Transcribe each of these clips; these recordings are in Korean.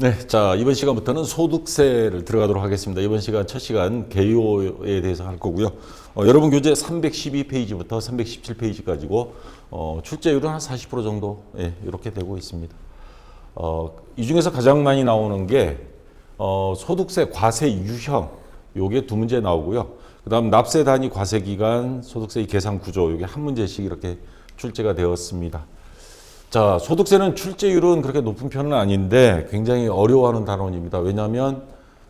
네, 자, 이번 시간부터는 소득세를 들어가도록 하겠습니다. 이번 시간 첫 시간 개요에 대해서 할 거고요. 여러분 교재 312페이지부터 317페이지까지고 출제율은 한 40% 정도 이렇게 되고 있습니다. 이 중에서 가장 많이 나오는 게 소득세 과세 유형, 요게 두 문제 나오고요. 그 다음 납세 단위 과세 기간, 소득세 계산 구조, 요게 한 문제씩 이렇게 출제가 되었습니다. 자, 소득세는 출제율은 그렇게 높은 편은 아닌데 굉장히 어려워하는 단원입니다. 왜냐하면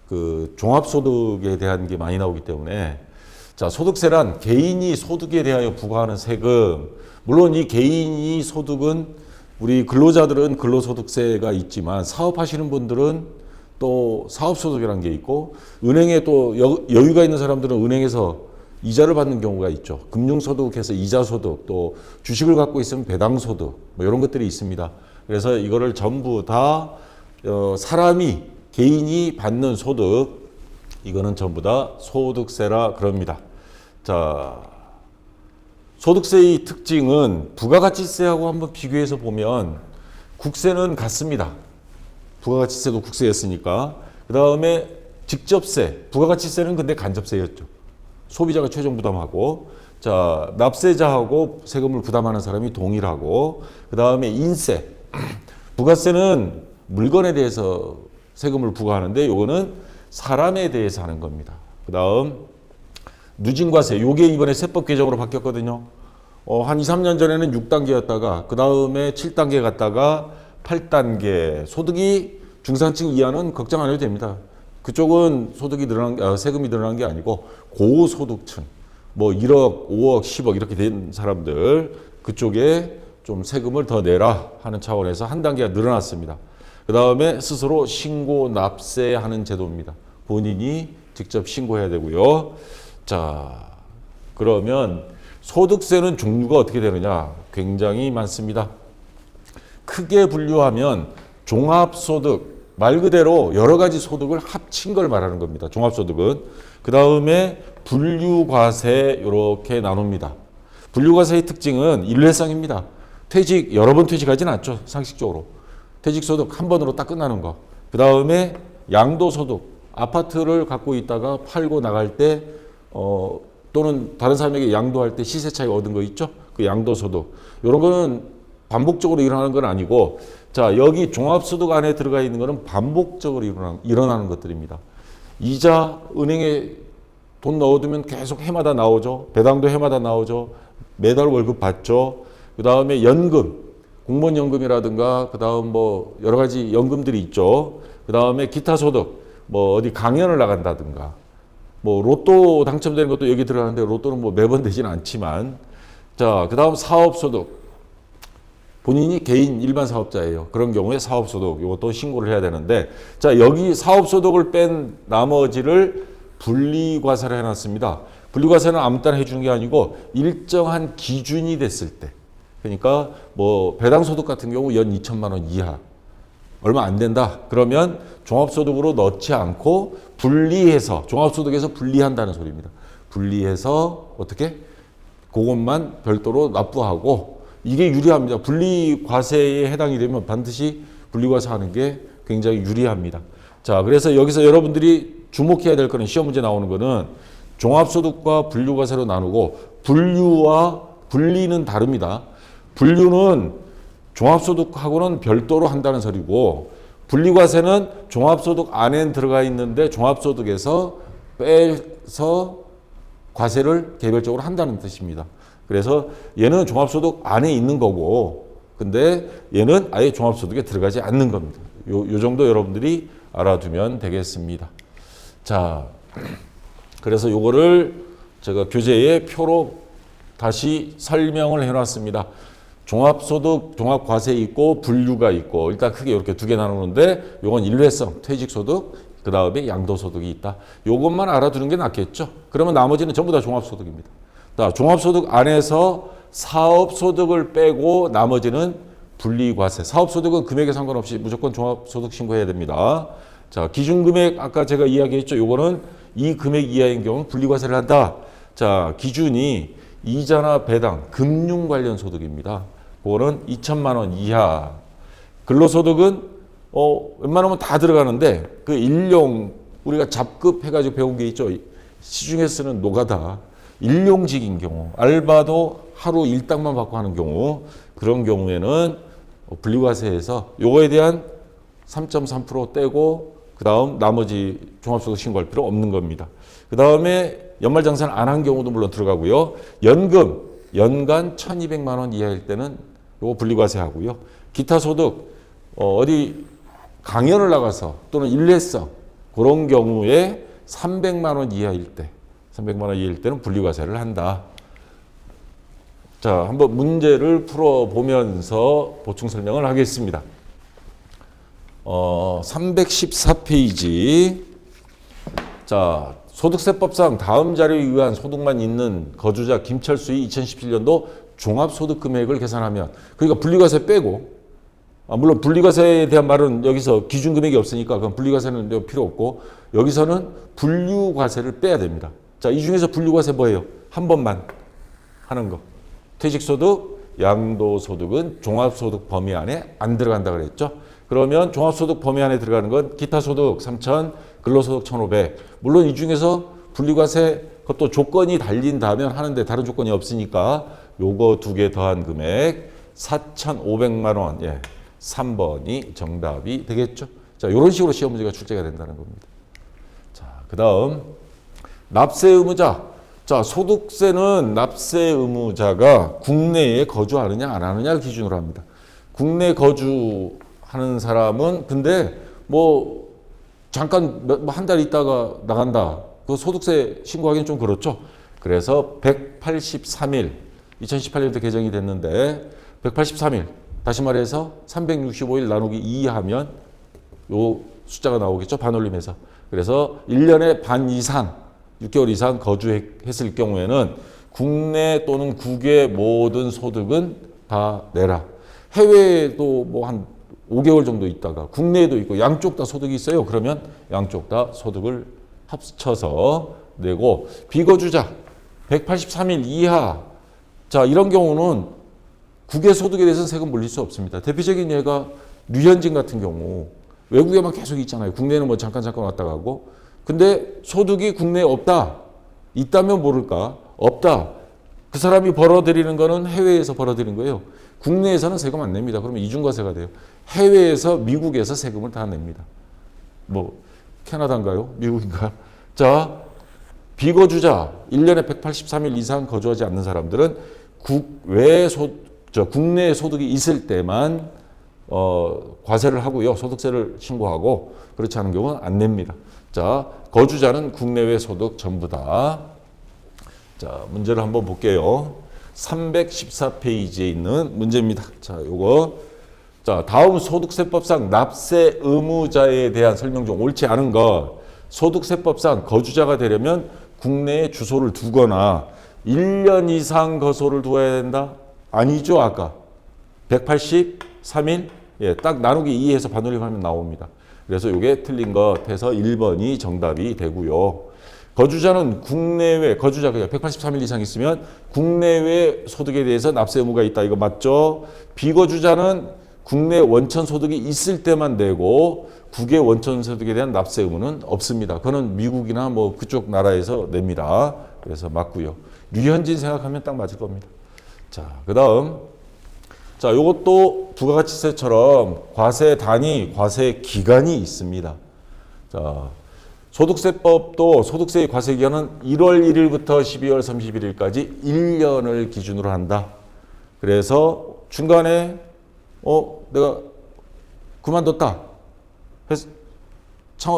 그 종합소득에 대한 게 많이 나오기 때문에. 자, 소득세란 개인이 소득에 대하여 부과하는 세금. 물론 이 개인이 소득은 우리 근로자들은 근로소득세가 있지만 사업하시는 분들은 또 사업소득이라는 게 있고, 은행에 또 여유가 있는 사람들은 은행에서 이자를 받는 경우가 있죠. 금융소득에서 이자소득, 또 주식을 갖고 있으면 배당소득, 뭐 이런 것들이 있습니다. 그래서 이거를 전부 다 사람이, 개인이 받는 소득, 이거는 전부 다 소득세라 그럽니다. 자, 소득세의 특징은 부가가치세하고 한번 비교해서 보면 국세는 같습니다. 부가가치세도 국세였으니까. 그 다음에 직접세, 부가가치세는 근데 간접세였죠. 소비자가 최종 부담하고, 자, 납세자하고 세금을 부담하는 사람이 동일하고, 그 다음에 인세, 부가세는 물건에 대해서 세금을 부과하는데 요거는 사람에 대해서 하는 겁니다. 그 다음 누진과세, 요게 이번에 세법 개정으로 바뀌었거든요. 한 2, 3년 전에는 6단계였다가 그 다음에 7단계 갔다가 8단계. 소득이 중산층 이하는 걱정 안 해도 됩니다. 그쪽은 소득이 세금이 늘어난 게 아니고 고소득층, 뭐 1억, 5억, 10억 이렇게 된 사람들, 그쪽에 좀 세금을 더 내라 하는 차원에서 한 단계가 늘어났습니다. 그 다음에 스스로 신고 납세하는 제도입니다. 본인이 직접 신고해야 되고요. 자, 그러면 소득세는 종류가 어떻게 되느냐? 굉장히 많습니다. 크게 분류하면 종합소득, 말 그대로 여러 가지 소득을 합친 걸 말하는 겁니다. 종합소득은. 그 다음에 분류과세 이렇게 나눕니다. 분류과세의 특징은 일회성입니다. 퇴직, 여러 번 퇴직하지는 않죠. 상식적으로. 퇴직소득 한 번으로 딱 끝나는 거. 그 다음에 양도소득, 아파트를 갖고 있다가 팔고 나갈 때 또는 다른 사람에게 양도할 때 시세 차익 얻은 거 있죠? 그 양도소득. 이런 거는 반복적으로 일어나는 건 아니고, 자, 여기 종합소득 안에 들어가 있는 거는 반복적으로 일어나는 것들입니다. 이자, 은행에 돈 넣어두면 계속 해마다 나오죠. 배당도 해마다 나오죠. 매달 월급 받죠. 그 다음에 연금, 공무원연금이라든가, 그 다음 뭐 여러 가지 연금들이 있죠. 그 다음에 기타 소득, 뭐 어디 강연을 나간다든가, 뭐 로또 당첨되는 것도 여기 들어가는데 로또는 뭐 매번 되지는 않지만, 자, 그 다음 사업소득. 본인이 개인 일반 사업자예요. 그런 경우에 사업소득 이것도 신고를 해야 되는데, 자, 여기 사업소득을 뺀 나머지를 분리과세를 해놨습니다. 분리과세는 아무 때나 해주는 게 아니고 일정한 기준이 됐을 때, 그러니까 뭐 배당소득 같은 경우 연 2천만 원 이하 얼마 안 된다. 그러면 종합소득으로 넣지 않고 분리해서, 종합소득에서 분리한다는 소리입니다. 분리해서 어떻게? 그것만 별도로 납부하고, 이게 유리합니다. 분리과세에 해당이 되면 반드시 분리과세 하는 게 굉장히 유리합니다. 자, 그래서 여기서 여러분들이 주목해야 될 거는, 시험 문제 나오는 거는 종합소득과 분류과세로 나누고, 분류와 분리는 다릅니다. 분류는 종합소득하고는 별도로 한다는 소리고, 분리과세는 종합소득 안에 들어가 있는데 종합소득에서 빼서 과세를 개별적으로 한다는 뜻입니다. 그래서 얘는 종합소득 안에 있는 거고, 근데 얘는 아예 종합소득에 들어가지 않는 겁니다. 요 정도 여러분들이 알아두면 되겠습니다. 자, 그래서 요거를 제가 교재에 표로 다시 설명을 해놨습니다. 종합소득, 종합과세 있고 분류가 있고, 일단 크게 이렇게 두 개 나누는데, 요건 일회성, 퇴직소득, 그 다음에 양도소득이 있다. 요것만 알아두는 게 낫겠죠. 그러면 나머지는 전부 다 종합소득입니다. 자, 종합소득 안에서 사업소득을 빼고 나머지는 분리과세. 사업소득은 금액에 상관없이 무조건 종합소득 신고해야 됩니다. 자, 기준금액 아까 제가 이야기했죠. 요거는 이 금액 이하인 경우는 분리과세를 한다. 자, 기준이 이자나 배당, 금융 관련 소득입니다. 그거는 2천만 원 이하. 근로소득은 웬만하면 다 들어가는데 그 일용 우리가 잡급 해가지고 배운 게 있죠. 시중에 쓰는 노가다 일용직인 경우 알바도 하루 일당만 받고 하는 경우 그런 경우에는 분리과세에서 요거에 대한 3.3% 떼고 그 다음 나머지 종합소득 신고할 필요 없는 겁니다. 그 다음에 연말정산 안 한 경우도 물론 들어가고요. 연금 연간 1,200만 원 이하일 때는 요거 분리과세 하고요. 기타 소득 어디 강연을 나가서 또는 일회성 그런 경우에 300만 원 이하일 때는 분리과세를 한다. 자, 한번 문제를 풀어보면서 보충 설명을 하겠습니다. 314페이지. 자, 소득세법상 다음 자료에 의한 소득만 있는 거주자 김철수의 2017년도 종합소득 금액을 계산하면, 그러니까 분리과세 빼고, 물론 분리과세에 대한 말은 여기서 기준금액이 없으니까 그럼 분리과세는 필요 없고, 여기서는 분류과세를 빼야 됩니다. 자, 이 중에서 분류과세 뭐예요? 한 번만 하는 거. 퇴직소득, 양도소득은 종합소득 범위 안에 안 들어간다 그랬죠. 그러면 종합소득 범위 안에 들어가는 건 기타소득 3,000, 근로소득 1,500. 물론 이 중에서 분리과세 그것도 조건이 달린다면 하는데 다른 조건이 없으니까 요거 두 개 더한 금액 4,500만 원. 예, 3번이 정답이 되겠죠. 자, 이런 식으로 시험 문제가 출제가 된다는 겁니다. 자, 그 다음 납세 의무자. 자, 소득세는 납세 의무자가 국내에 거주하느냐 안 하느냐를 기준으로 합니다. 국내 거주하는 사람은 근데 뭐 잠깐 한 달 있다가 나간다. 그 소득세 신고하기는 좀 그렇죠. 그래서 183일 2018년도 개정이 됐는데 183일 다시 말해서 365일 나누기 2 하면 요 숫자가 나오겠죠. 반올림해서. 그래서 1년에 반 이상 6개월 이상 거주했을 경우에는 국내 또는 국외 모든 소득은 다 내라. 해외에도 뭐 한 5개월 정도 있다가 국내에도 있고 양쪽 다 소득이 있어요. 그러면 양쪽 다 소득을 합쳐서 내고, 비거주자 183일 이하. 자, 이런 경우는 국외 소득에 대해서는 세금 물릴 수 없습니다. 대표적인 예가 류현진 같은 경우 외국에만 계속 있잖아요. 국내는 뭐 잠깐 왔다 가고. 근데 소득이 국내에 없다. 있다면 모를까? 없다. 그 사람이 벌어들이는 거는 해외에서 벌어들인 거예요. 국내에서는 세금 안 냅니다. 그러면 이중과세가 돼요. 해외에서 미국에서 세금을 다 냅니다. 뭐 캐나다인가요? 미국인가? 자, 비거주자 1년에 183일 이상 거주하지 않는 사람들은 국내에 소득이 있을 때만 과세를 하고요. 소득세를 신고하고, 그렇지 않은 경우는 안 냅니다. 자, 거주자는 국내외 소득 전부 다. 자, 문제를 한번 볼게요. 314페이지에 있는 문제입니다. 자, 요거. 자, 다음 소득세법상 납세 의무자에 대한 설명 중 옳지 않은 것. 소득세법상 거주자가 되려면 국내에 주소를 두거나 1년 이상 거소를 두어야 된다? 아니죠, 아까. 183일? 예, 딱 나누기 2해서 반올림하면 나옵니다. 그래서 이게 틀린 것 해서 1번이 정답이 되고요. 거주자는 국내외, 거주자가 183일 이상 있으면 국내외 소득에 대해서 납세 의무가 있다. 이거 맞죠? 비거주자는 국내 원천 소득이 있을 때만 내고 국외 원천 소득에 대한 납세 의무는 없습니다. 그거는 미국이나 뭐 그쪽 나라에서 냅니다. 그래서 맞고요. 류현진 생각하면 딱 맞을 겁니다. 자, 그 다음. 자, 요것도 부가가치세처럼 과세 단위, 과세 기간이 있습니다. 자, 소득세법도 소득세의 과세 기간은 1월 1일부터 12월 31일까지 1년을 기준으로 한다. 그래서 중간에 내가 그만뒀다.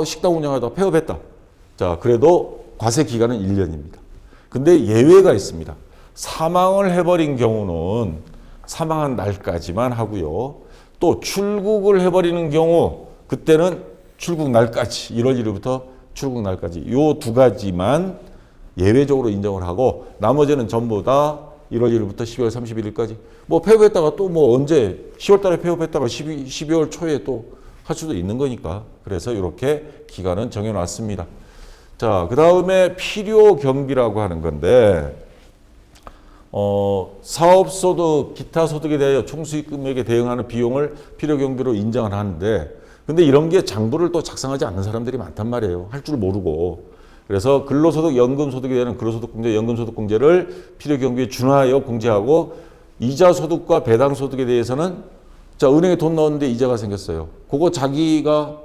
식당 운영하다가 폐업했다. 자, 그래도 과세 기간은 1년입니다. 근데 예외가 있습니다. 사망을 해버린 경우는 사망한 날까지만 하고요. 또 출국을 해버리는 경우 그때는 출국 날까지 1월 1일부터 출국 날까지 요 두 가지만 예외적으로 인정을 하고 나머지는 전부 다 1월 1일부터 12월 31일까지 뭐 폐업했다가 또 뭐 언제 10월 달에 폐업했다가 12월 초에 또 할 수도 있는 거니까 그래서 이렇게 기간은 정해놨습니다. 자, 그 다음에 필요 경비라고 하는 건데 사업소득, 기타 소득에 대하여 총수익 금액에 대응하는 비용을 필요 경비로 인정을 하는데 근데 이런 게 장부를 또 작성하지 않는 사람들이 많단 말이에요. 할 줄 모르고. 그래서 근로소득, 연금소득에 대한 근로소득공제, 연금소득공제를 필요경비에 준하여 공제하고 이자소득과 배당소득에 대해서는 자, 은행에 돈 넣었는데 이자가 생겼어요. 그거 자기가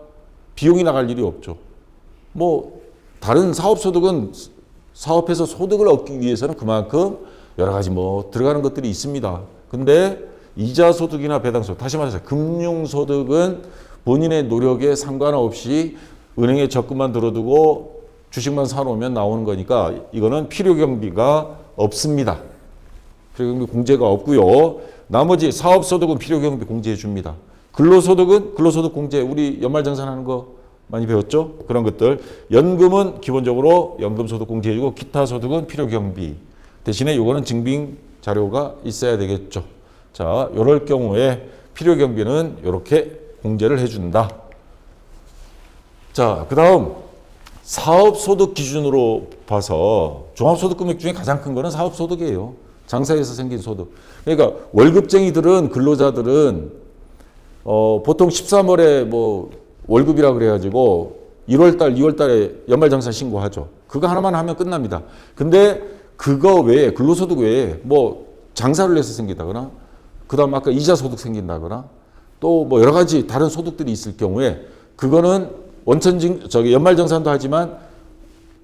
비용이 나갈 일이 없죠. 뭐 다른 사업소득은 사업에서 소득을 얻기 위해서는 그만큼 여러 가지 뭐 들어가는 것들이 있습니다. 근데 이자소득이나 배당소득, 다시 말해서 금융소득은 본인의 노력에 상관없이 은행에 적금만 들어두고 주식만 사놓으면 나오는 거니까 이거는 필요경비가 없습니다. 필요경비 공제가 없고요. 나머지 사업소득은 필요경비 공제해 줍니다. 근로소득은 근로소득 공제, 우리 연말정산하는 거 많이 배웠죠? 그런 것들. 연금은 기본적으로 연금소득 공제해 주고 기타 소득은 필요경비. 대신에 이거는 증빙 자료가 있어야 되겠죠. 자, 이럴 경우에 필요경비는 이렇게 공제를 해준다. 자, 그 다음 사업소득 기준으로 봐서 종합소득금액 중에 가장 큰 거는 사업소득이에요. 장사에서 생긴 소득. 그러니까 월급쟁이들은, 근로자들은 보통 13월에 뭐 월급이라 그래가지고 1월달, 2월달에 연말정산 신고하죠. 그거 하나만 하면 끝납니다. 근데 그거 외에, 근로소득 외에 뭐 장사를 해서 생긴다거나, 그 다음 아까 이자소득 생긴다거나, 또 뭐 여러 가지 다른 소득들이 있을 경우에 그거는 연말정산도 하지만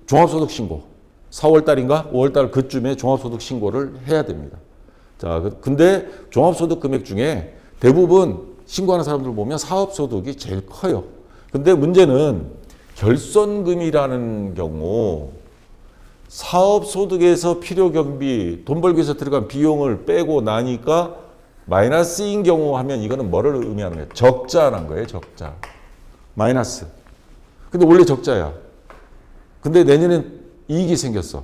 종합소득 신고 4월달인가 5월달 그쯤에 종합소득 신고를 해야 됩니다. 자, 근데 종합소득 금액 중에 대부분 신고하는 사람들 보면 사업소득이 제일 커요. 근데 문제는 결손금이라는 경우 사업소득에서 필요경비, 돈 벌기 위해서 들어간 비용을 빼고 나니까 마이너스인 경우 하면 이거는 뭐를 의미하는 거예요? 적자라는 거예요, 적자. 마이너스. 근데 원래 적자야. 근데 내년엔 이익이 생겼어.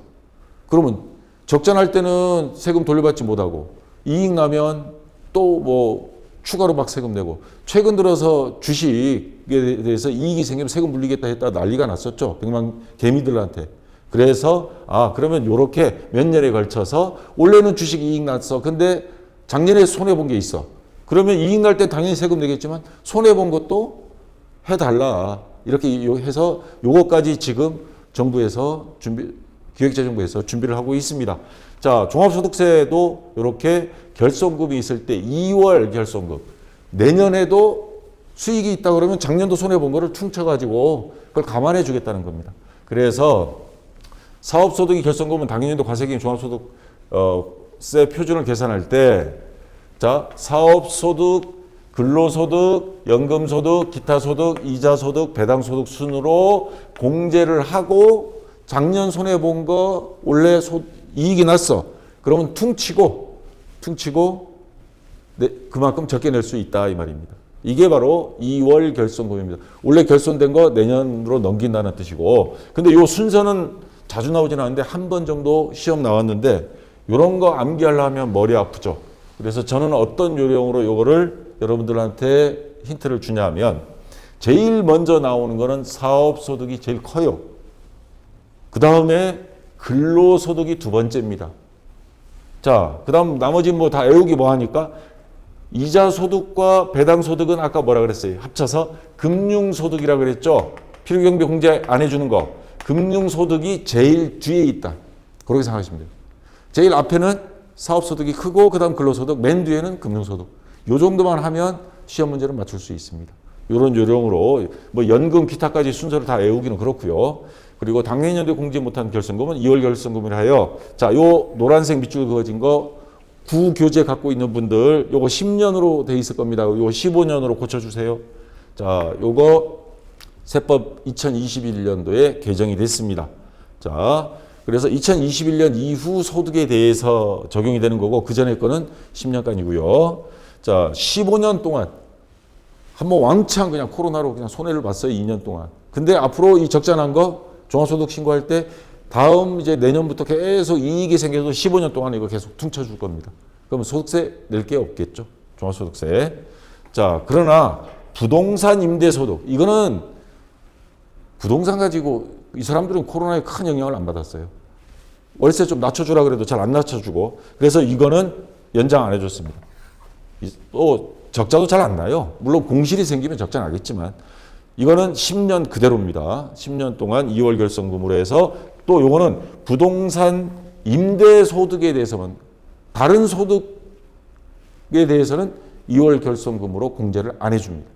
그러면 적자 날 때는 세금 돌려받지 못하고 이익 나면 또 뭐 추가로 막 세금 내고 최근 들어서 주식에 대해서 이익이 생기면 세금 물리겠다 했다 난리가 났었죠. 백만 개미들한테. 그래서 그러면 요렇게 몇 년에 걸쳐서 원래는 주식 이익 났어. 근데 작년에 손해본 게 있어. 그러면 이익 날 때 당연히 세금 내겠지만 손해본 것도 해달라. 이렇게 해서 요거까지 지금 정부에서 기획재정부에서 준비를 하고 있습니다. 자, 종합소득세도 이렇게 결손금이 있을 때 2월 결손금. 내년에도 수익이 있다 그러면 작년도 손해본 거를 퉁쳐가지고 그걸 감안해 주겠다는 겁니다. 그래서 사업소득이 결손금은 당연히도 과세기금 종합소득세 표준을 계산할 때 자, 사업소득, 근로소득, 연금소득, 기타소득, 이자소득, 배당소득 순으로 공제를 하고 작년 손해본 거 원래 이익이 났어. 그러면 퉁치고 그만큼 적게 낼 수 있다 이 말입니다. 이게 바로 2월 결손금입니다. 원래 결손된 거 내년으로 넘긴다는 뜻이고 근데 이 순서는 자주 나오진 않는데 한 번 정도 시험 나왔는데 이런 거 암기하려면 머리 아프죠. 그래서 저는 어떤 요령으로 이거를 여러분들한테 힌트를 주냐면 제일 먼저 나오는 거는 사업소득이 제일 커요. 그 다음에 근로소득이 두 번째입니다. 자, 그 다음 나머지 뭐 다 외우기 뭐 하니까 이자소득과 배당소득은 아까 뭐라 그랬어요? 합쳐서 금융소득이라 그랬죠? 필요경비 공제 안 해주는 거. 금융소득이 제일 뒤에 있다. 그렇게 생각하시면 돼요. 제일 앞에는 사업소득이 크고 그 다음 근로소득, 맨 뒤에는 금융소득. 요 정도만 하면 시험 문제를 맞출 수 있습니다. 이런 요령으로 뭐 연금 기타까지 순서를 다 외우기는 그렇고요. 그리고 당해년도에 공제 못한 결손금은 2월 결손금이라 해요. 자, 요 노란색 밑줄 그어진 거 구교재 갖고 있는 분들 요거 10년으로 돼 있을 겁니다. 요거 15년으로 고쳐주세요. 자, 요거 세법 2021년도에 개정이 됐습니다. 자, 그래서 2021년 이후 소득에 대해서 적용이 되는 거고 그 전에 거는 10년간이고요. 자, 15년 동안 한번 왕창 그냥 코로나로 그냥 손해를 봤어요. 2년 동안. 근데 앞으로 이 적자 난 거 종합소득 신고할 때 다음 이제 내년부터 계속 이익이 생겨서 15년 동안 이거 계속 퉁쳐줄 겁니다. 그러면 소득세 낼 게 없겠죠. 종합소득세. 자, 그러나 부동산 임대소득. 이거는 부동산 가지고 이 사람들은 코로나에 큰 영향을 안 받았어요. 월세 좀 낮춰주라 그래도 잘 안 낮춰주고. 그래서 이거는 연장 안 해줬습니다. 또 적자도 잘 안 나요. 물론 공실이 생기면 적자 나겠지만 이거는 10년 그대로입니다. 10년 동안 2월 결성금으로 해서 또 요거는 부동산 임대 소득에 대해서만 다른 소득에 대해서는 2월 결성금으로 공제를 안 해줍니다.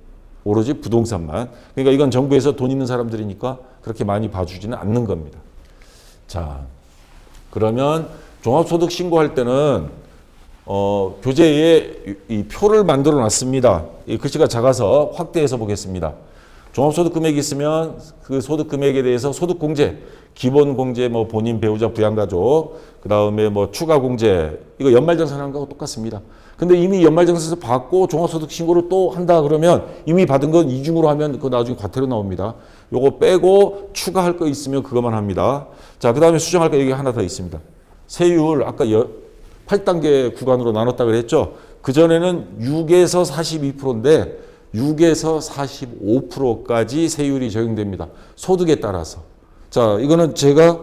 오로지 부동산만. 그러니까 이건 정부에서 돈 있는 사람들이니까 그렇게 많이 봐주지는 않는 겁니다. 자, 그러면 종합소득 신고할 때는 교재에 이 표를 만들어 놨습니다. 이 글씨가 작아서 확대해서 보겠습니다. 종합소득 금액이 있으면 그 소득 금액에 대해서 소득 공제, 기본 공제, 뭐 본인, 배우자, 부양가족, 그 다음에 뭐 추가 공제, 이거 연말정산하는 거하고 똑같습니다. 근데 이미 연말정산에서 받고 종합소득 신고를 또 한다 그러면 이미 받은 건 이중으로 하면 그거 나중에 과태료 나옵니다. 요거 빼고 추가할 거 있으면 그것만 합니다. 자, 그 다음에 수정할 거 여기 하나 더 있습니다. 세율 아까 8단계 구간으로 나눴다 그랬죠. 그전에는 6에서 42%인데 6에서 45%까지 세율이 적용됩니다. 소득에 따라서. 자, 이거는 제가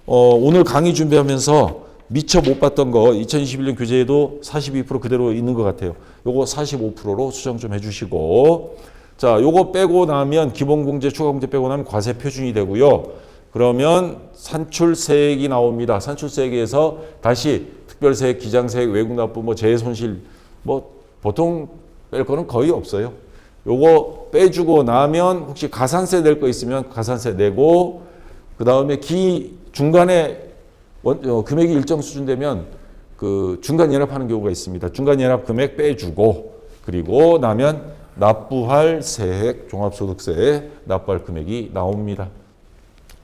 오늘 강의 준비하면서 미처 못 봤던 거 2021년 교재에도 42% 그대로 있는 것 같아요. 요거 45%로 수정 좀 해주시고, 자, 요거 빼고 나면 기본공제, 추가공제 빼고 나면 과세 표준이 되고요. 그러면 산출세액이 나옵니다. 산출세액에서 다시 특별세액, 기장세액, 외국납부, 뭐 재해손실, 뭐 보통 뺄 거는 거의 없어요. 요거 빼주고 나면 혹시 가산세 낼 거 있으면 가산세 내고, 그 다음에 중간에 금액이 일정 수준 되면 그 중간 연합하는 경우가 있습니다. 중간 연합 금액 빼주고, 그리고 나면 납부할 세액, 종합소득세 납부할 금액이 나옵니다.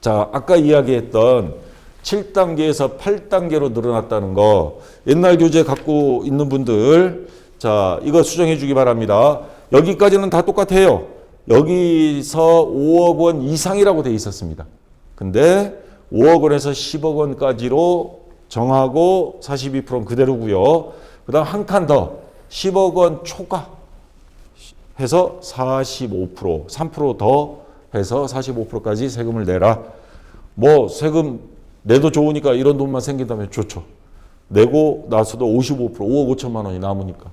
자, 아까 이야기했던 7단계에서 8단계로 늘어났다는 거, 옛날 교재 갖고 있는 분들, 자, 이거 수정해 주기 바랍니다. 여기까지는 다 똑같아요. 여기서 5억 원 이상이라고 돼 있었습니다. 근데 5억 원에서 10억 원까지로 정하고 42%는 그대로고요. 그 다음 한 칸 더 10억 원 초과 해서 45%, 3% 더 해서 45%까지 세금을 내라. 뭐 세금 내도 좋으니까 이런 돈만 생긴다면 좋죠. 내고 나서도 55%, 5억 5천만 원이 남으니까.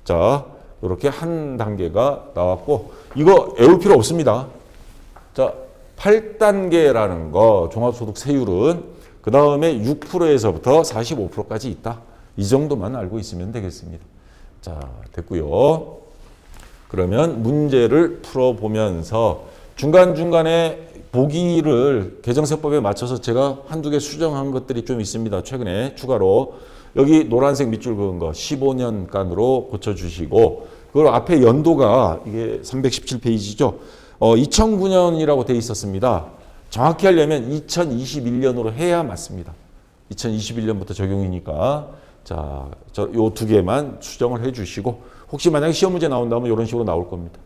자, 이렇게 한 단계가 나왔고, 이거 외울 필요 없습니다. 자, 8단계라는 거 종합소득 세율은 그 다음에 6%에서부터 45%까지 있다. 이 정도만 알고 있으면 되겠습니다. 자, 됐고요. 그러면 문제를 풀어보면서 중간중간에 보기를 개정세법에 맞춰서 제가 한두 개 수정한 것들이 좀 있습니다. 최근에 추가로. 여기 노란색 밑줄 그은 거 15년간으로 고쳐주시고, 그리고 앞에 연도가 이게 317페이지죠. 2009년이라고 돼 있었습니다. 정확히 하려면 2021년으로 해야 맞습니다. 2021년부터 적용이니까. 자, 요 두 개만 수정을 해 주시고, 혹시 만약에 시험 문제 나온다면 이런 식으로 나올 겁니다.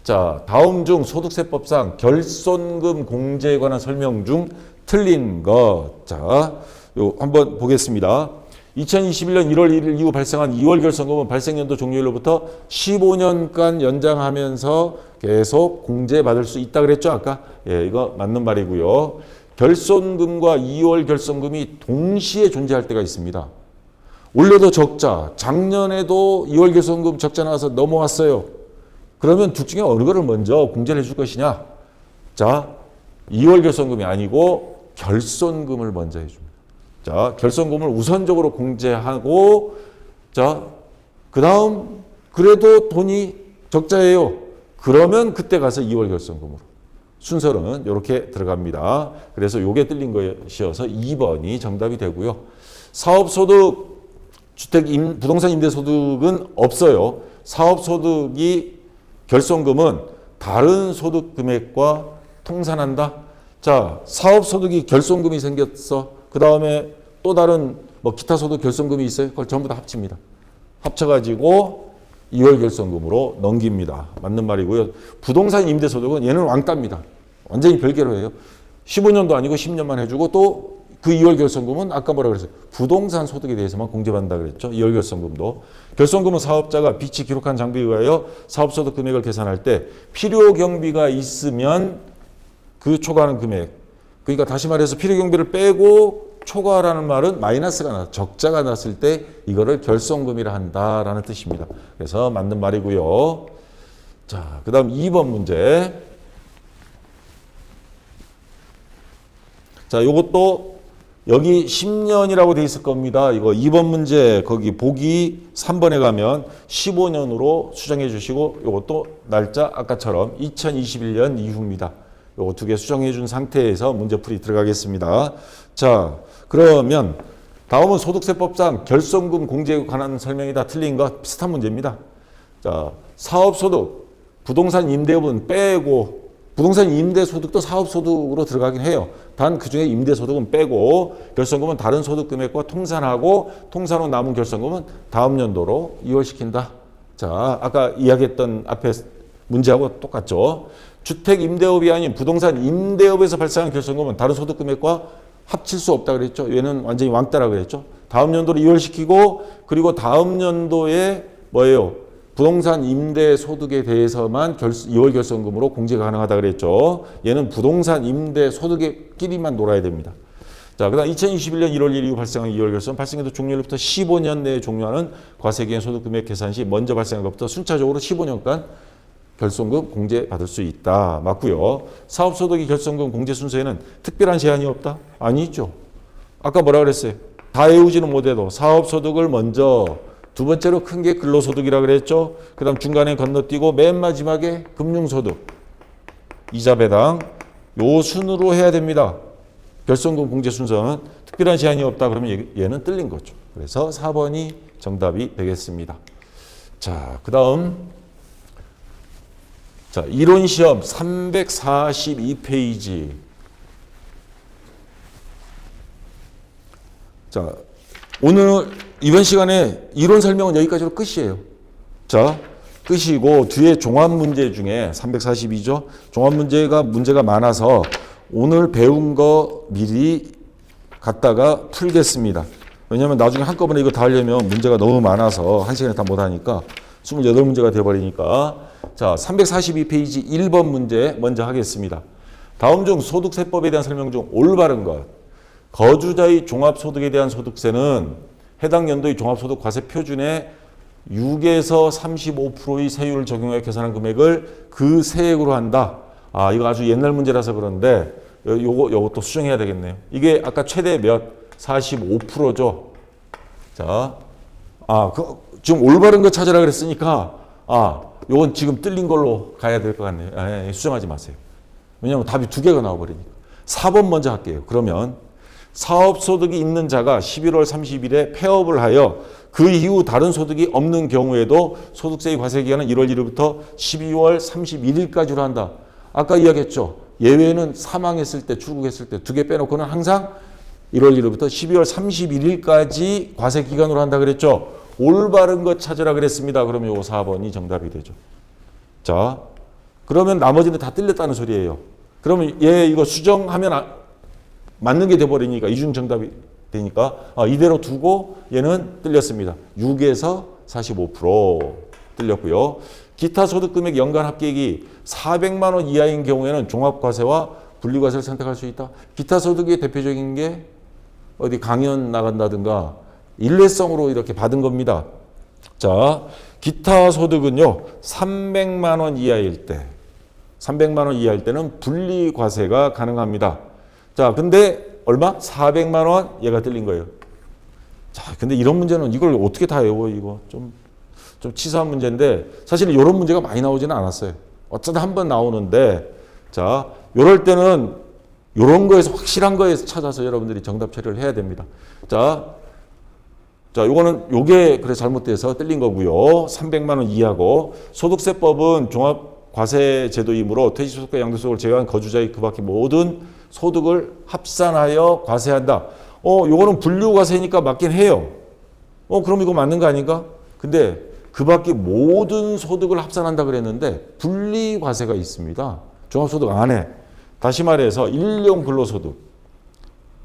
자, 다음 중 소득세법상 결손금 공제에 관한 설명 중 틀린 것. 자, 요 한번 보겠습니다. 2021년 1월 1일 이후 발생한 2월 결손금은 발생연도 종료일로부터 15년간 연장하면서 계속 공제받을 수 있다 그랬죠, 아까? 예, 이거 맞는 말이고요. 결손금과 2월 결손금이 동시에 존재할 때가 있습니다. 올해도 적자, 작년에도 2월 결손금 적자 나와서 넘어왔어요. 그러면 둘 중에 어느 거를 먼저 공제를 해줄 것이냐? 자, 2월 결손금이 아니고 결손금을 먼저 해줍니다. 자, 결손금을 우선적으로 공제하고, 자, 그 다음, 그래도 돈이 적자예요. 그러면 그때 가서 2월 결손금으로. 순서는 이렇게 들어갑니다. 그래서 요게 뜰린 것이어서 2번이 정답이 되고요. 사업소득, 부동산 임대소득은 없어요. 사업소득이 결손금은 다른 소득 금액과 통산한다. 자, 사업소득이 결손금이 생겼어. 그 다음에 또 다른 뭐 기타 소득 결손금이 있어요. 그걸 전부 다 합칩니다. 합쳐가지고 2월 결손금으로 넘깁니다. 맞는 말이고요. 부동산 임대소득은 얘는 왕따입니다. 완전히 별개로 해요. 15년도 아니고 10년만 해주고 또 그 2월 결손금은 아까 뭐라 그랬어요? 부동산 소득에 대해서만 공제받는다 그랬죠. 2월 결손금도. 결손금은 사업자가 빚이 기록한 장비에 의하여 사업소득 금액을 계산할 때 필요 경비가 있으면 그 초과하는 금액, 그러니까 다시 말해서 필요 경비를 빼고 초과라는 말은 마이너스가 나, 적자가 났을 때 이거를 결손금이라 한다라는 뜻입니다. 그래서 맞는 말이고요. 자, 그 다음 2번 문제. 자, 요것도 여기 10년이라고 돼 있을 겁니다. 이거 2번 문제 거기 보기 3번에 가면 15년으로 수정해 주시고 요것도 날짜 아까처럼 2021년 이후입니다. 요거 두 개 수정해 준 상태에서 문제풀이 들어가겠습니다. 자, 그러면 다음은 소득세법상 결손금 공제에 관한 설명이 다 틀린 거 비슷한 문제입니다. 자, 사업소득, 부동산 임대업은 빼고 부동산 임대소득도 사업소득으로 들어가긴 해요. 단 그중에 임대소득은 빼고 결손금은 다른 소득금액과 통산하고 통산 후 남은 결손금은 다음 연도로 이월시킨다. 자, 아까 이야기했던 앞에 문제하고 똑같죠. 주택 임대업이 아닌 부동산 임대업에서 발생한 결손금은 다른 소득금액과 합칠 수 없다 그랬죠. 얘는 완전히 왕따라 그랬죠. 다음 연도로 이월시키고 그리고 다음 연도에 뭐예요? 부동산 임대 소득에 대해서만 2월 결손금으로 공제가 가능하다 그랬죠. 얘는 부동산 임대 소득끼리만 놀아야 됩니다. 자, 그다음 2021년 1월 1일 이후 발생한 2월 결손 발생해도 종료일부터 15년 내에 종료하는 과세기한 소득금액 계산 시 먼저 발생한 것부터 순차적으로 15년간 결손금 공제 받을 수 있다. 맞고요. 사업소득이 결손금 공제 순서에는 특별한 제한이 없다? 아니 있죠. 아까 뭐라 그랬어요? 다 외우지는 못해도 사업소득을 먼저 두 번째로 큰 게 근로소득이라 그랬죠. 그 다음 중간에 건너뛰고 맨 마지막에 금융소득, 이자 배당 요 순으로 해야 됩니다. 결손금 공제 순서는 특별한 제한이 없다. 그러면 얘는 틀린 거죠. 그래서 4번이 정답이 되겠습니다. 자, 그 다음 자, 이론시험 342페이지. 자, 오늘 이번 시간에 이론 설명은 여기까지로 끝이에요. 자, 끝이고 뒤에 종합문제 중에 342죠. 종합문제가 많아서 오늘 배운 거 미리 갖다가 풀겠습니다. 왜냐하면 나중에 한꺼번에 이거 다 하려면 문제가 너무 많아서 한 시간에 다 못하니까 28문제가 돼버리니까 자, 342페이지 1번 문제 먼저 하겠습니다. 다음 중 소득세법에 대한 설명 중 올바른 것. 거주자의 종합소득에 대한 소득세는 해당 연도의 종합소득 과세 표준에 6에서 35%의 세율을 적용하여 계산한 금액을 그 세액으로 한다. 아, 이거 아주 옛날 문제라서 그런데 요것도 수정해야 되겠네요. 이게 아까 최대 몇? 45%죠. 자, 지금 올바른 거 찾으라 그랬으니까 요건 지금 틀린 걸로 가야 될 것 같네요. 수정하지 마세요. 왜냐하면 답이 두 개가 나와버리니까. 4번 먼저 할게요. 그러면 사업소득이 있는 자가 11월 30일에 폐업을 하여 그 이후 다른 소득이 없는 경우에도 소득세의 과세기간은 1월 1일부터 12월 31일까지로 한다. 아까 이야기했죠. 예외는 사망했을 때, 출국했을 때 두 개 빼놓고는 항상 1월 1일부터 12월 31일까지 과세기간으로 한다 그랬죠. 올바른 것 찾으라 그랬습니다. 그러면 요 4번이 정답이 되죠. 자, 그러면 나머지는 다 틀렸다는 소리예요. 그러면 얘 이거 수정하면 맞는 게 돼버리니까 이중 정답이 되니까 이대로 두고 얘는 틀렸습니다. 6에서 45% 틀렸고요. 기타 소득금액 연간 합계액이 400만 원 이하인 경우에는 종합과세와 분리과세를 선택할 수 있다. 기타 소득의 대표적인 게 어디 강연 나간다든가 일회성으로 이렇게 받은 겁니다. 자, 기타 소득은요, 300만 원 이하일 때, 300만 원 이하일 때는 분리과세가 가능합니다. 자, 근데 얼마? 400만 원? 얘가 틀린 거예요. 자, 근데 이런 문제는 이걸 어떻게 다 외워, 이거. 좀 치사한 문제인데, 사실 이런 문제가 많이 나오지는 않았어요. 어쩌다 한 번 나오는데, 자, 요럴 때는 요런 거에서 확실한 거에서 찾아서 여러분들이 정답 처리를 해야 됩니다. 자, 요게 그래 잘못돼서 틀린 거고요. 300만 원 이하고 소득세법은 종합과세제도이므로 퇴직소득과 양도소득을 제외한 거주자의 그 밖의 모든 소득을 합산하여 과세한다. 요거는 분류과세니까 맞긴 해요. 그럼 이거 맞는 거 아닌가? 근데 그 밖의 모든 소득을 합산한다 그랬는데 분리과세가 있습니다. 종합소득 안에. 다시 말해서 일용 근로소득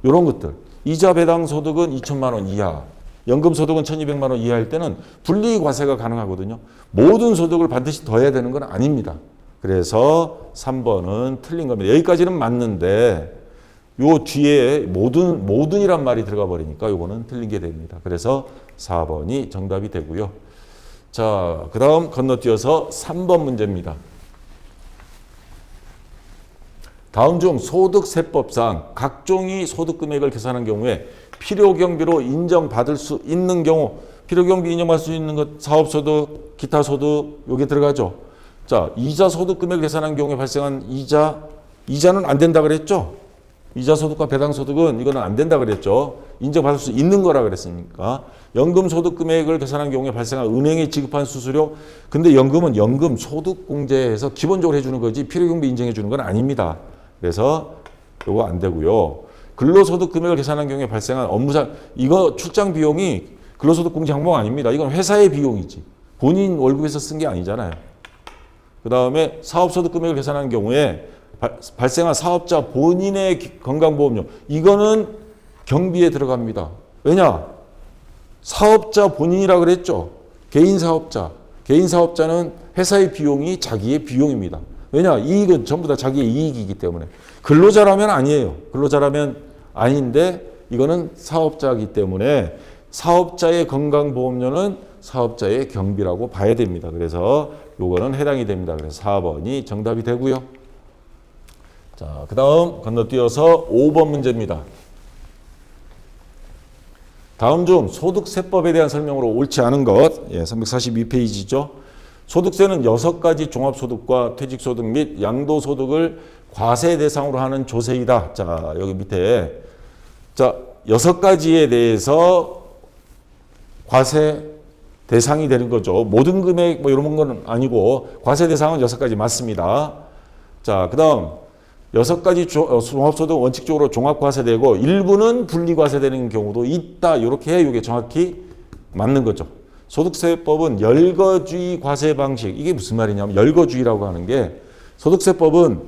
요런 것들. 이자 배당 소득은 2천만 원 이하. 연금소득은 1,200만 원 이하일 때는 분리과세가 가능하거든요. 모든 소득을 반드시 더해야 되는 건 아닙니다. 그래서 3번은 틀린 겁니다. 여기까지는 맞는데 요 뒤에 모든이란 말이 들어가 버리니까 요거는 틀린 게 됩니다. 그래서 4번이 정답이 되고요. 자, 그 다음 건너뛰어서 3번 문제입니다. 다음 중 소득세법상 각종의 소득금액을 계산한 경우에 필요경비로 인정받을 수 있는 경우, 필요경비 인정받을 수 있는 것, 사업소득, 기타소득, 요게 들어가죠. 자, 이자소득금액을 계산한 경우에 발생한 이자는 안 된다 그랬죠? 이자소득과 배당소득은 이거는 안 된다 그랬죠. 인정받을 수 있는 거라 그랬으니까. 연금소득금액을 계산한 경우에 발생한 은행에 지급한 수수료. 근데 연금은 연금 소득공제에서 기본적으로 해주는 거지 필요경비 인정해 주는 건 아닙니다. 그래서 이거 안 되고요. 근로소득금액을 계산한 경우에 발생한 업무상, 이거 출장 비용이 근로소득공제 항목 아닙니다. 이건 회사의 비용이지. 본인 월급에서 쓴 게 아니잖아요. 그 다음에 사업소득금액을 계산한 경우에 발생한 사업자 본인의 건강보험료, 이거는 경비에 들어갑니다. 왜냐? 사업자 본인이라 그랬죠. 개인사업자는 회사의 비용이 자기의 비용입니다. 왜냐? 이익은 전부 다 자기의 이익이기 때문에. 근로자라면 아니에요. 근로자라면 아닌데 이거는 사업자이기 때문에 사업자의 건강보험료는 사업자의 경비라고 봐야 됩니다. 그래서 요거는 해당이 됩니다. 그래서 4번이 정답이 되고요. 자, 그 다음 건너뛰어서 5번 문제입니다. 다음 중 소득세법에 대한 설명으로 옳지 않은 것, 342페이지죠. 소득세는 6가지 종합소득과 퇴직소득 및 양도소득을 과세 대상으로 하는 조세이다. 자, 여기 밑에. 자, 6가지에 대해서 과세 대상이 되는 거죠. 모든 금액 뭐 이런 건 아니고 과세 대상은 6가지 맞습니다. 자, 그 다음 6가지 종합소득 원칙적으로 종합과세되고 일부는 분리과세되는 경우도 있다. 이렇게 이게 정확히 맞는 거죠. 소득세법은 열거주의 과세 방식. 이게 무슨 말이냐면 열거주의라고 하는 게 소득세법은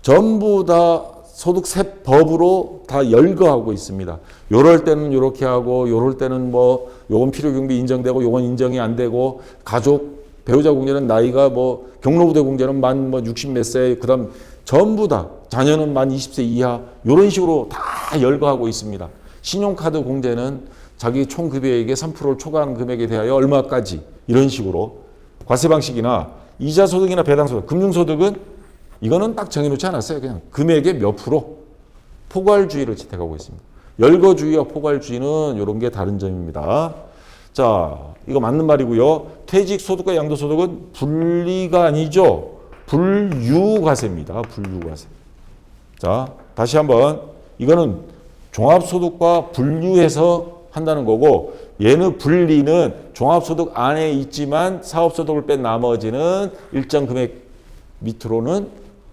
전부 다 소득세법으로 다 열거하고 있습니다. 요럴 때는 요렇게 하고 요럴 때는 뭐 요건 필요경비 인정되고 요건 인정이 안 되고 가족 배우자 공제는 나이가 뭐 경로부대 공제는 만 뭐 60 몇 세, 그다음 전부 다 자녀는 만 20세 이하 이런 식으로 다 열거하고 있습니다. 신용카드 공제는 자기 총 급여액의 3%를 초과하는 금액에 대하여 얼마까지 이런 식으로 과세 방식이나 이자소득이나 배당소득, 금융소득은 이거는 딱 정해놓지 않았어요. 그냥 금액의 몇 프로 포괄주의를 채택하고 있습니다. 열거주의와 포괄주의는 이런 게 다른 점입니다. 자, 이거 맞는 말이고요. 퇴직소득과 양도소득은 분리가 아니죠. 분류과세입니다. 분류과세. 자, 다시 한번 이거는 종합소득과 분류해서 한다는 거고 얘는 분리는 종합소득 안에 있지만 사업소득을 뺀 나머지는 일정 금액 밑으로는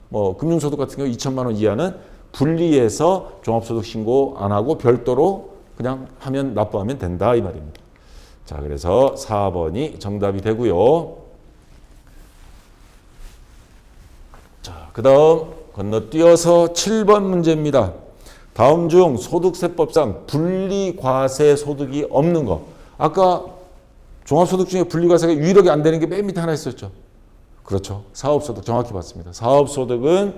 뭐 금융소득 같은 경우 2천만 원 이하는 분리해서 종합소득 신고 안 하고 별도로 그냥 하면 납부하면 된다 이 말입니다. 자, 그래서 4번이 정답이 되고요. 자, 그 다음 건너뛰어서 7번 문제입니다. 다음 중 소득세법상 분리과세 소득이 없는 거. 아까 종합소득 중에 분리과세가 유일하게 안 되는 게 맨 밑에 하나 있었죠. 그렇죠. 사업소득 정확히 봤습니다. 사업소득은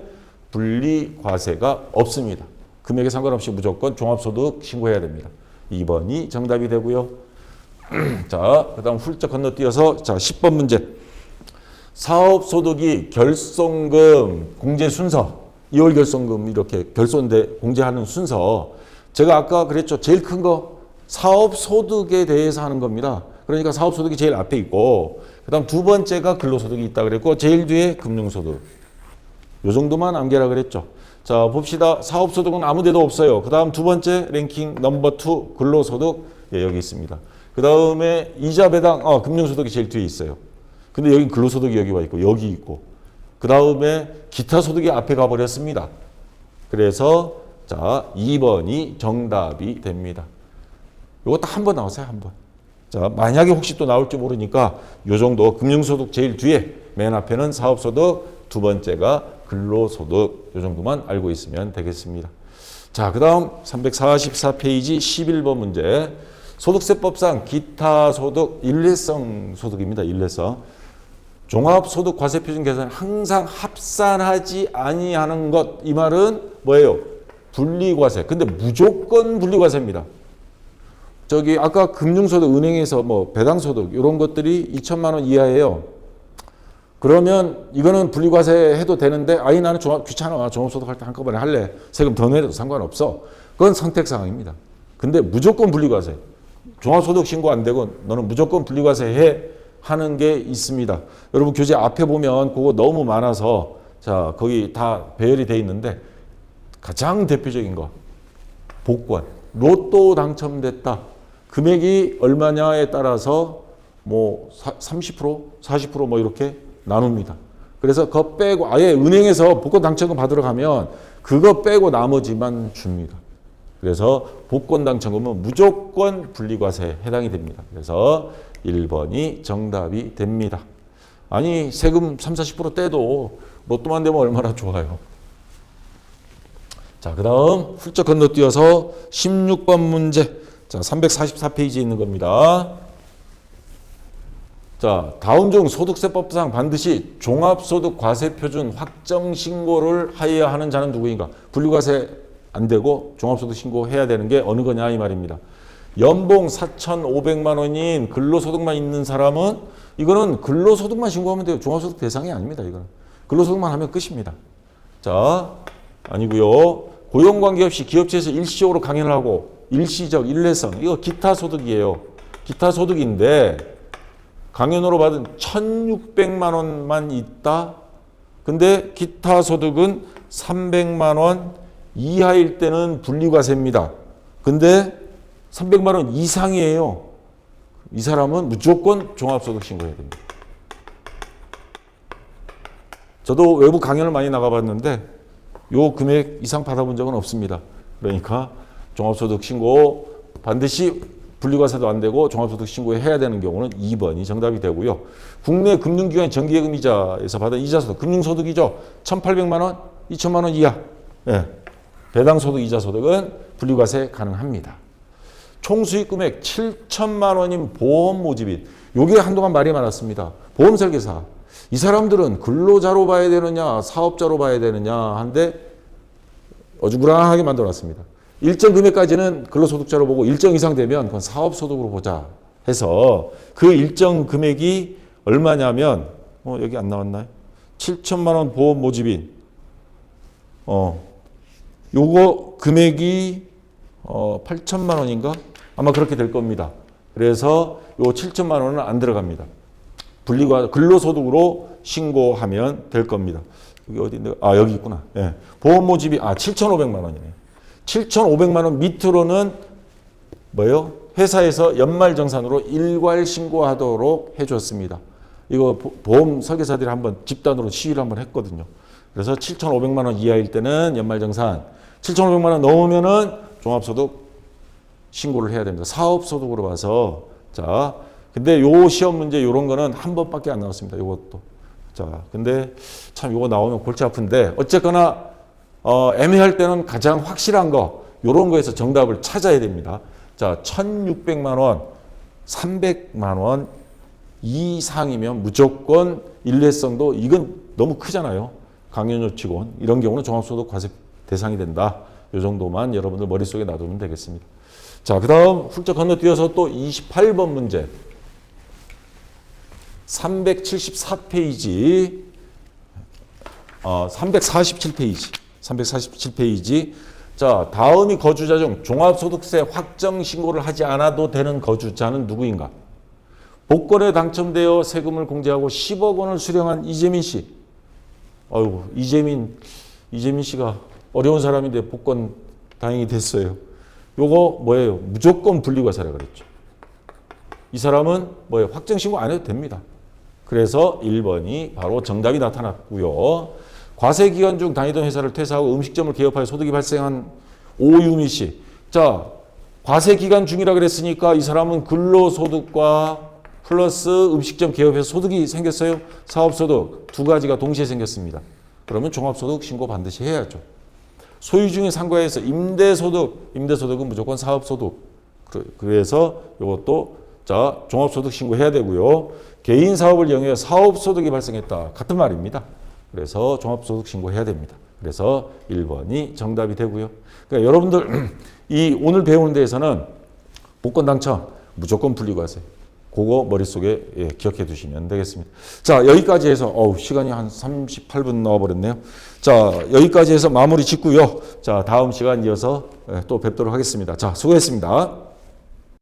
분리과세가 없습니다. 금액에 상관없이 무조건 종합소득 신고해야 됩니다. 2번이 정답이 되고요. 자, 그 다음 훌쩍 건너뛰어서 자 10번 문제. 사업소득이 결손금 공제 순서, 2월 결손금 이렇게 결손대 공제하는 순서. 제가 아까 그랬죠. 제일 큰 거 사업소득에 대해서 하는 겁니다. 그러니까 사업소득이 제일 앞에 있고 그 다음 두 번째가 근로소득이 있다 그랬고 제일 뒤에 금융소득. 요 정도만 암기하라 그랬죠. 자, 봅시다. 사업소득은 아무 데도 없어요. 그 다음 두 번째 랭킹 넘버 2 근로소득 여기 있습니다. 그 다음에 이자 배당 금융소득이 제일 뒤에 있어요. 근데 여기 근로소득이 여기 와 있고 여기 있고 그 다음에 기타 소득이 앞에 가버렸습니다. 그래서 자 2번이 정답이 됩니다. 이것도 한 번 나왔어요. 한 번. 자, 만약에 혹시 또 나올지 모르니까 요 정도 금융소득 제일 뒤에 맨 앞에는 사업소득, 두 번째가 근로소득 요 정도만 알고 있으면 되겠습니다. 자, 그 다음 344페이지 11번 문제. 소득세법상 기타소득 일회성 소득입니다. 일회성. 종합소득과세표준 계산 항상 합산하지 아니하는 것. 이 말은 뭐예요? 분리과세. 근데 무조건 분리과세입니다. 저기 아까 금융소득, 은행에서 뭐 배당소득 이런 것들이 2천만 원 이하예요. 그러면 이거는 분리과세 해도 되는데 아니 나는 귀찮아. 종합소득 할 때 한꺼번에 할래. 세금 더 내도 상관없어. 그건 선택사항입니다. 근데 무조건 분리과세. 종합소득 신고 안 되고 너는 무조건 분리과세 해 하는 게 있습니다. 여러분 교재 앞에 보면 그거 너무 많아서 자 거기 다 배열이 돼 있는데 가장 대표적인 거 복권. 로또 당첨됐다. 금액이 얼마냐에 따라서 뭐 30%, 40% 이렇게 나눕니다. 그래서 그거 빼고 아예 은행에서 복권 당첨금 받으러 가면 그거 빼고 나머지만 줍니다. 그래서 복권 당첨금은 무조건 분리과세에 해당이 됩니다. 그래서 1번이 정답이 됩니다. 아니 세금 30, 40% 떼도 로또만 되면 얼마나 좋아요. 자, 그 다음 훌쩍 건너뛰어서 16번 문제. 자, 344페이지에 있는 겁니다. 자, 다음 중 소득세법상 반드시 종합소득과세표준 확정신고를 하여야 하는 자는 누구인가? 분리과세 안 되고 종합소득 신고해야 되는 게 어느 거냐 이 말입니다. 연봉 4,500만 원인 근로소득만 있는 사람은 이거는 근로소득만 신고하면 돼요. 종합소득 대상이 아닙니다. 이거는 근로소득만 하면 끝입니다. 자, 아니고요. 고용관계 없이 기업체에서 일시적으로 강연을 하고 일시적, 일회성 이거 기타 소득이에요. 기타 소득인데 강연으로 받은 1,600만 원만 있다. 근데 기타 소득은 300만 원 이하일 때는 분리과세입니다. 근데 300만 원 이상이에요. 이 사람은 무조건 종합소득 신고해야 됩니다. 저도 외부 강연을 많이 나가봤는데 요 금액 이상 받아본 적은 없습니다. 그러니까 종합소득 신고 반드시 분리과세도 안 되고 종합소득 신고해야 되는 경우는 2번이 정답이 되고요. 국내 금융기관 정기예금이자에서 받은 이자소득, 금융소득이죠. 1,800만 원, 2천만 원 이하. 예. 배당소득, 이자소득은 분리과세 가능합니다. 총수익 금액 7천만 원인 보험 모집인. 요게 한동안 말이 많았습니다. 보험 설계사. 이 사람들은 근로자로 봐야 되느냐, 사업자로 봐야 되느냐 한데 어중간하게 만들어놨습니다. 일정 금액까지는 근로소득자로 보고 일정 이상 되면 그건 사업소득으로 보자 해서 그 일정 금액이 얼마냐면 여기 안 나왔나요? 7천만 원 보험 모집인 요거 금액이 8천만 원인가? 아마 그렇게 될 겁니다. 그래서 요 7천만 원은 안 들어갑니다. 근로소득으로 신고하면 될 겁니다. 여기 어디인데? 아, 여기 있구나. 예. 보험 모집이 7,500만 원이네. 7,500만 원 밑으로는 뭐요? 회사에서 연말정산으로 일괄 신고하도록 해줬습니다. 이거 보험 설계사들이 한번 집단으로 시위를 한번 했거든요. 그래서 7,500만 원 이하일 때는 연말정산, 7,500만 원 넘으면은 종합소득 신고를 해야 됩니다. 사업소득으로 봐서 자, 근데 요 시험 문제 요런 거는 한 번밖에 안 나왔습니다. 요것도. 자, 근데 참 요거 나오면 골치 아픈데 어쨌거나 애매할 때는 가장 확실한 거 요런 거에서 정답을 찾아야 됩니다. 자, 1,600만 원, 300만 원 이상이면 무조건 일회성도 이건 너무 크잖아요. 강연료치곤 이런 경우는 종합소득 과세 대상이 된다. 요 정도만 여러분들 머릿속에 놔두면 되겠습니다. 자, 그 다음 훌쩍 건너뛰어서 또 28번 문제. 374페이지, 347페이지. 자, 다음이 거주자 중 종합소득세 확정 신고를 하지 않아도 되는 거주자는 누구인가? 복권에 당첨되어 세금을 공제하고 10억 원을 수령한 이재민 씨. 아이고, 이재민 씨가 어려운 사람인데 복권 다행히 됐어요. 요거 뭐예요? 무조건 분리과세라 그랬죠. 이 사람은 뭐예요? 확정 신고 안 해도 됩니다. 그래서 1번이 바로 정답이 나타났고요. 과세 기간 중 다니던 회사를 퇴사하고 음식점을 개업하여 소득이 발생한 오유미 씨. 자, 과세 기간 중이라 그랬으니까 이 사람은 근로소득과 플러스 음식점 개업해서 소득이 생겼어요. 사업소득 두 가지가 동시에 생겼습니다. 그러면 종합소득 신고 반드시 해야죠. 소유 중에 상가에서 임대소득은 무조건 사업소득. 그래서 이것도 자, 종합소득 신고해야 되고요. 개인 사업을 영위해 사업소득이 발생했다. 같은 말입니다. 그래서 종합소득 신고해야 됩니다. 그래서 1번이 정답이 되고요. 그러니까 여러분들 이 오늘 배우는 데에서는 복권 당첨 무조건 풀리고 하세요. 그거 머릿속에 기억해 두시면 되겠습니다. 자, 여기까지 해서 시간이 한 38분 나와버렸네요. 자, 여기까지 해서 마무리 짓고요. 자, 다음 시간 이어서 또 뵙도록 하겠습니다. 자, 수고했습니다.